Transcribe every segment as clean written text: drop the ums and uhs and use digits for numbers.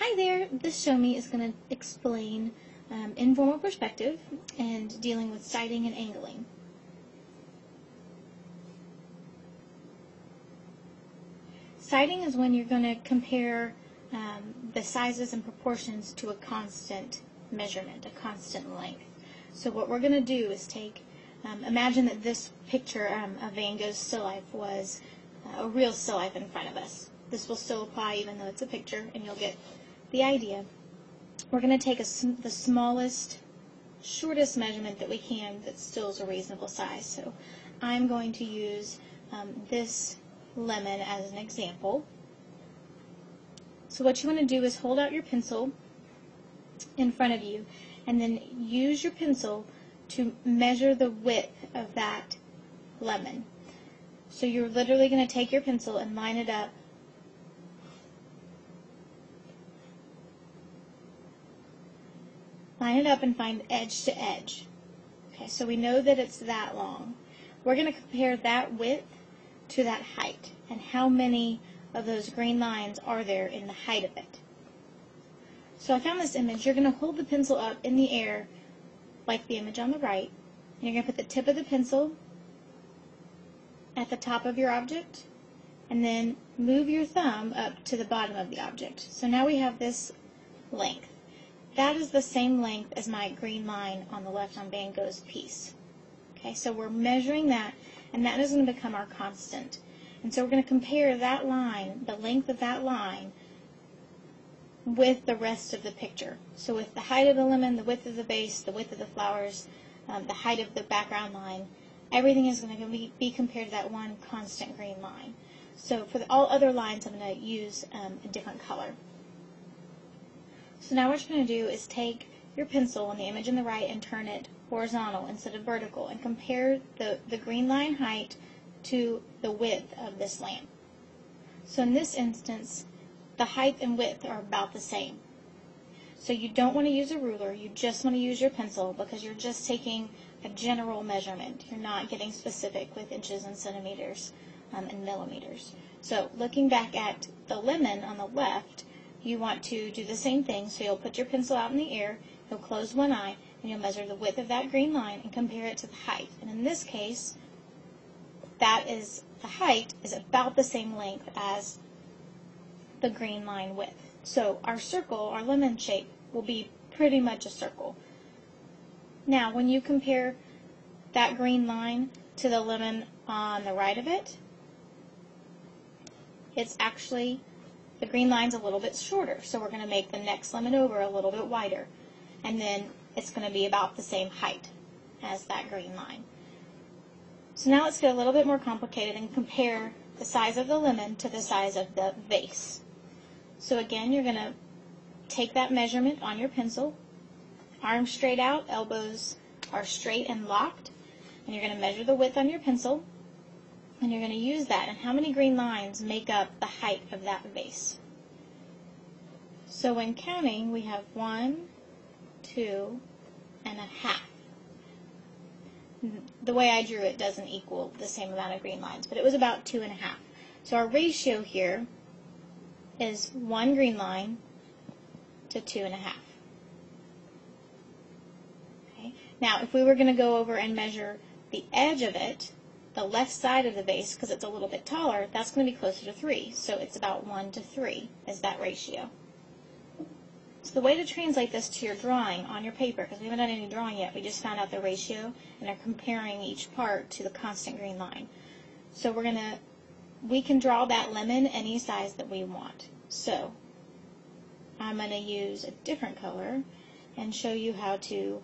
Hi there, this ShowMe is going to explain informal perspective and dealing with sighting and angling. Sighting is when you're going to compare the sizes and proportions to a constant measurement, a constant length. So what we're going to do is take, imagine that this picture of Van Gogh's still life was a real still life in front of us. This will still apply even though it's a picture, and you'll get the idea. We're going to take the smallest, shortest measurement that we can that still is a reasonable size. So I'm going to use this lemon as an example. So what you want to do is hold out your pencil in front of you and then use your pencil to measure the width of that lemon. So you're literally going to take your pencil and line it up and find edge to edge. Okay, so we know that it's that long. We're going to compare that width to that height and how many of those green lines are there in the height of it. So I found this image. You're going to hold the pencil up in the air like the image on the right, and you're going to put the tip of the pencil at the top of your object and then move your thumb up to the bottom of the object. So now we have this length. That is the same length as my green line on the left on Van Gogh's piece. Okay, so we're measuring that, and that is going to become our constant. And so we're going to compare that line, the length of that line, with the rest of the picture. So with the height of the lemon, the width of the base, the width of the flowers, the height of the background line, everything is going to be compared to that one constant green line. So for all other lines, I'm going to use a different color. So now what you're going to do is take your pencil on the image on the right and turn it horizontal instead of vertical and compare the green line height to the width of this lamp. So in this instance, the height and width are about the same. So you don't want to use a ruler, you just want to use your pencil because you're just taking a general measurement. You're not getting specific with inches and centimeters and millimeters. So looking back at the lemon on the left, you want to do the same thing. So you'll put your pencil out in the air, you'll close one eye, and you'll measure the width of that green line and compare it to the height. And in this case, the height is about the same length as the green line width. So our circle, our lemon shape, will be pretty much a circle. Now, when you compare that green line to the lemon on the right of it, it's actually, the green line's a little bit shorter. So we're going to make the next lemon over a little bit wider. And then it's going to be about the same height as that green line. So now let's get a little bit more complicated and compare the size of the lemon to the size of the vase. So again, you're going to take that measurement on your pencil, arms straight out, elbows are straight and locked, and you're going to measure the width on your pencil, and you're going to use that. And how many green lines make up the height of that vase? So when counting, we have 1, 2, and a half. The way I drew it doesn't equal the same amount of green lines, but it was about 2 and a half. So our ratio here is 1 green line to 2 and a half. Okay. Now, if we were going to go over and measure the edge of it, the left side of the vase, because it's a little bit taller, that's going to be closer to 3. So it's about 1 to 3 is that ratio. So the way to translate this to your drawing on your paper, because we haven't done any drawing yet, we just found out the ratio and are comparing each part to the constant green line. So we can draw that lemon any size that we want. So I'm going to use a different color and show you how to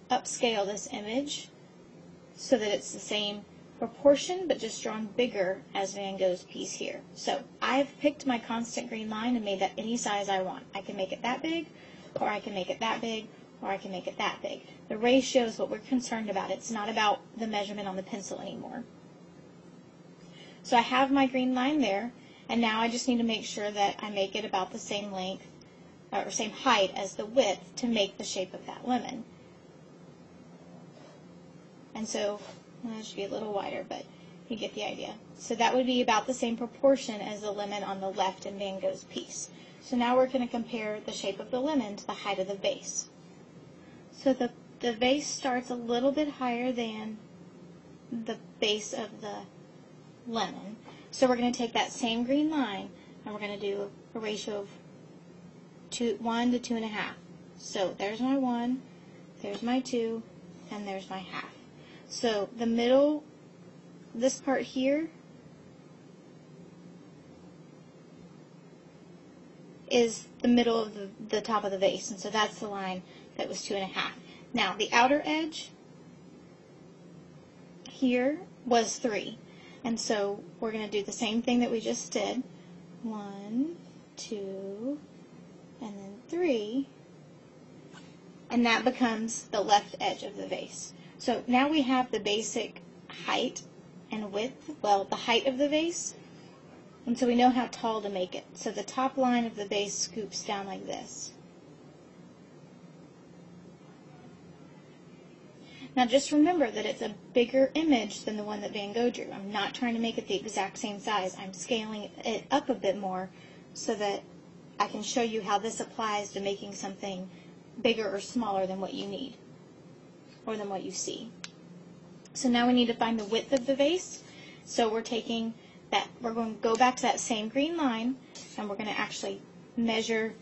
upscale this image so that it's the same proportion but just drawn bigger as Van Gogh's piece here. So I've picked my constant green line and made that any size I want. I can make it that big, or I can make it that big, or I can make it that big. The ratio is what we're concerned about. It's not about the measurement on the pencil anymore. So I have my green line there, and now I just need to make sure that I make it about the same length or same height as the width to make the shape of that lemon. And so, well, it should be a little wider, but You get the idea. So that would be about the same proportion as the lemon on the left in Van Gogh's piece. So now we're going to compare the shape of the lemon to the height of the vase. So the vase starts a little bit higher than the base of the lemon. So we're going to take that same green line and we're going to do a ratio of 1 to 2.5. So there's my 1, there's my 2, and there's my half. So the middle, this part here, is the middle of the top of the vase, and so that's the line that was 2.5. Now the outer edge here was 3, and so we're going to do the same thing that we just did. 1, 2, and then 3, and that becomes the left edge of the vase. So now we have the basic height and width, well, the height of the vase, and so we know how tall to make it. So the top line of the vase scoops down like this. Now just remember that it's a bigger image than the one that Van Gogh drew. I'm not trying to make it the exact same size. I'm scaling it up a bit more so that I can show you how this applies to making something bigger or smaller than what you need, or than what you see. So now we need to find the width of the vase. So we're taking that, we're going to go back to that same green line, and we're going to actually measure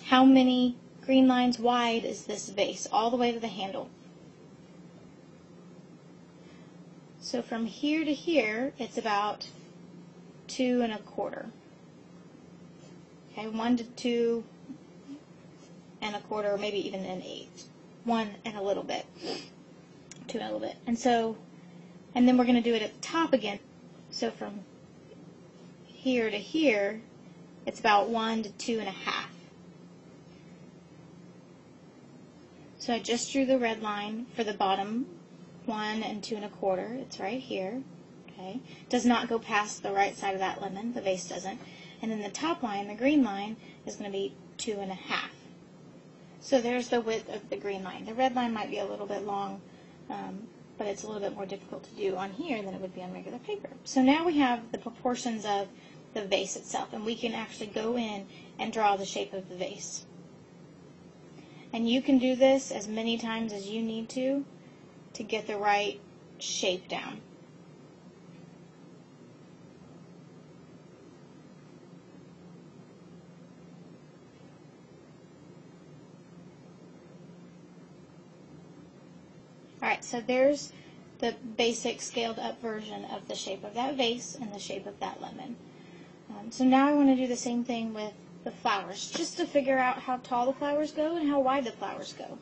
how many green lines wide is this vase, all the way to the handle. So from here to here, it's about 2 1/4. Okay, 1 to 2 1/4, or maybe even an 1/8. 1 and a little bit. 2 and a little bit. And so, and then we're going to do it at the top again. So from here to here, it's about 1 to 2.5. So I just drew the red line for the bottom 1 and 2 1/4. It's right here. Okay, does not go past the right side of that lemon. The vase doesn't. And then the top line, the green line, is going to be 2.5. So there's the width of the green line. The red line might be a little bit long, but it's a little bit more difficult to do on here than it would be on regular paper. So now we have the proportions of the vase itself, and we can actually go in and draw the shape of the vase. And you can do this as many times as you need to get the right shape down. Alright, so there's the basic scaled up version of the shape of that vase and the shape of that lemon. So now I want to do the same thing with the flowers, just to figure out how tall the flowers go and how wide the flowers go.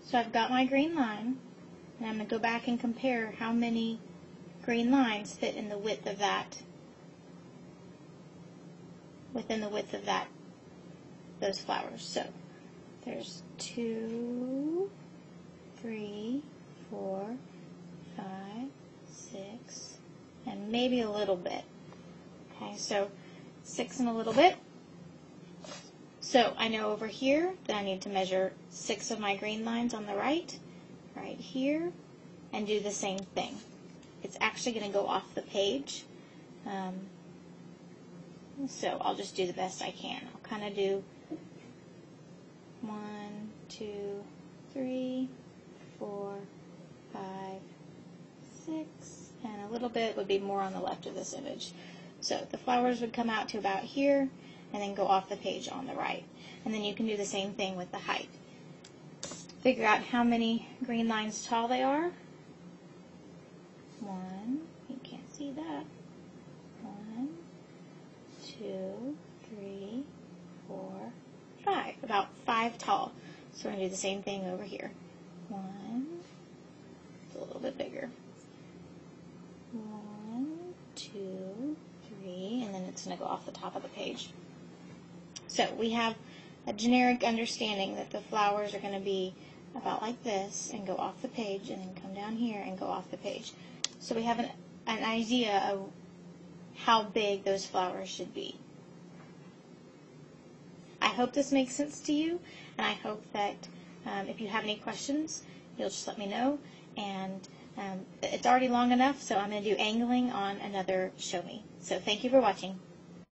So I've got my green line, and I'm going to go back and compare how many green lines fit in the width of that, within the width of that, those flowers. So there's 2, 3, 4, 5, 6, and maybe a little bit. Okay, so 6 and a little bit. So I know over here that I need to measure 6 of my green lines on the right here, and do the same thing. It's actually going to go off the page, so I'll just do the best I can. I'll kind of do 1, 2, 3, 4, 5, 6, and a little bit would be more on the left of this image. So the flowers would come out to about here, and then go off the page on the right. And then you can do the same thing with the height. Figure out how many green lines tall they are. 1, you can't see that. 1, 2, 3, 4, 5. About 5 tall. So we're going to do the same thing over here. 1, it's a little bit bigger. 1, 2, 3, and then it's going to go off the top of the page. So we have a generic understanding that the flowers are going to be about like this and go off the page, and then come down here and go off the page. so we have an idea of how big those flowers should be. I hope this makes sense to you, and I hope that if you have any questions, you'll just let me know. And it's already long enough, so I'm going to do angling on another Show Me. So thank you for watching.